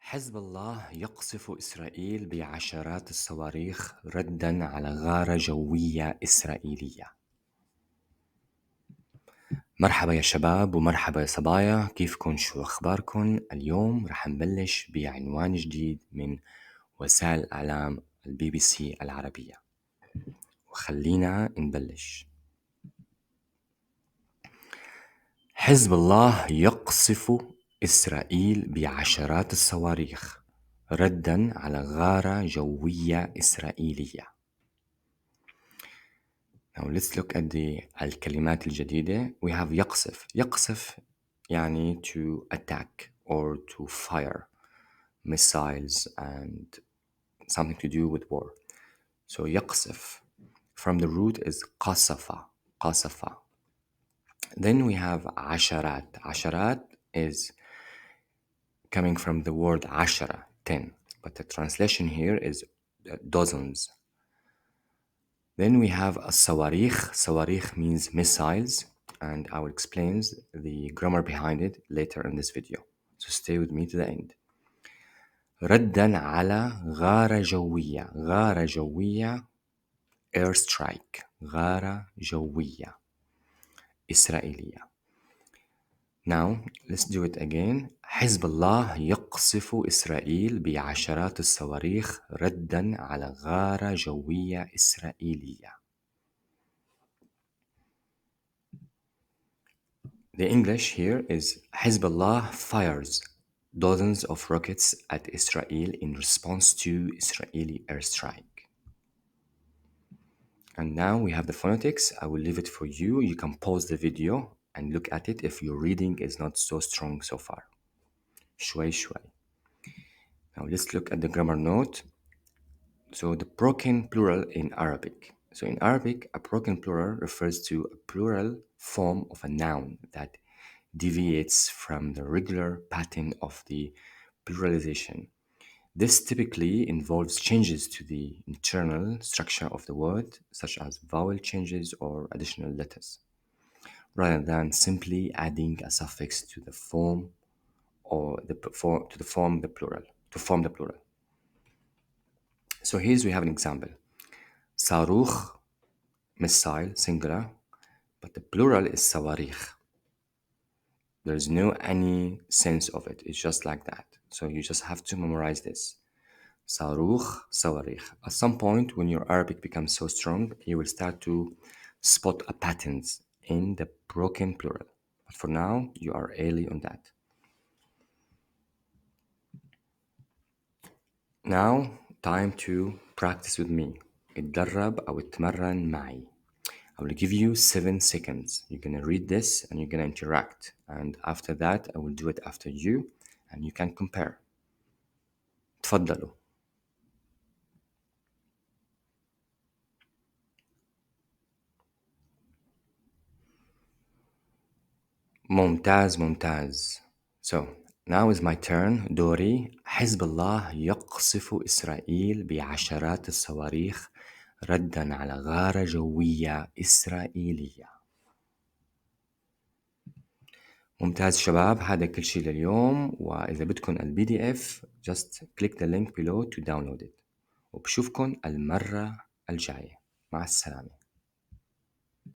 حزب الله يقصف إسرائيل بعشرات الصواريخ ردًا على غارة جوية إسرائيلية. مرحبا يا شباب ومرحبا يا صبايا، كيفكن؟ شو أخباركن؟ اليوم رح نبلش بعنوان جديد من وسائل الإعلام BBC العربية، وخلينا نبلش. حزب الله يقصف إسرائيل بعشرات الصواريخ ردًا على غارة جوية إسرائيلية. Now let's look at الكلمات الجديدة. We have يقصف. يقصف يعني to attack or to fire missiles and something to do with war. So يقصف from the root is قصف. قصف. Then we have عشرات. عشرات is coming from the word عشرة, 10. But the translation here is dozens. Then we have الصواريخ. صواريخ means missiles, and I will explain the grammar behind it later in this video. So stay with me to the end. ردًا على غارة جوية. غارة جوية air strike. غارة جوية إسرائيلية. Now let's do it again. حزب الله يقصف إسرائيل بعشرات الصواريخ ردًا على غارة جوية إسرائيلية. The English here is Hezbollah fires dozens of rockets at Israel in response to Israeli airstrike. And now we have the phonetics. I will leave it for you. You can pause the video and look at it if your reading is not so strong so far. شوي شوي. Now let's look at the grammar note. So the broken plural in Arabic. So in Arabic, a broken plural refers to a plural form of a noun that deviates from the regular pattern of the pluralization. This typically involves changes to the internal structure of the word, such as vowel changes or additional letters, rather than simply adding a suffix to the form or to form the plural. So here we have an example. صاروخ, missile, singular, but the plural is صواريخ. There's no any sense of it. It's just like that. So you just have to memorize this. صاروخ, صواريخ. At some point when your Arabic becomes so strong, you will start to spot a patterns in the broken plural. But for now, you are early on that. Now, time to practice with me. اتدرب أو اتمرن معي. I will give you 7 seconds. You're gonna read this and you're gonna interact. And after that, I will do it after you and you can compare. تفضلوا. ممتاز ممتاز. So now is my turn. دوري. حزب الله يقصف إسرائيل بعشرات الصواريخ ردًا على غارة جوية إسرائيلية. ممتاز شباب، هذا كل شيء لليوم، وإذا بدكم PDF just click the link below to download it. وبشوفكن المرة الجاية. مع السلامة.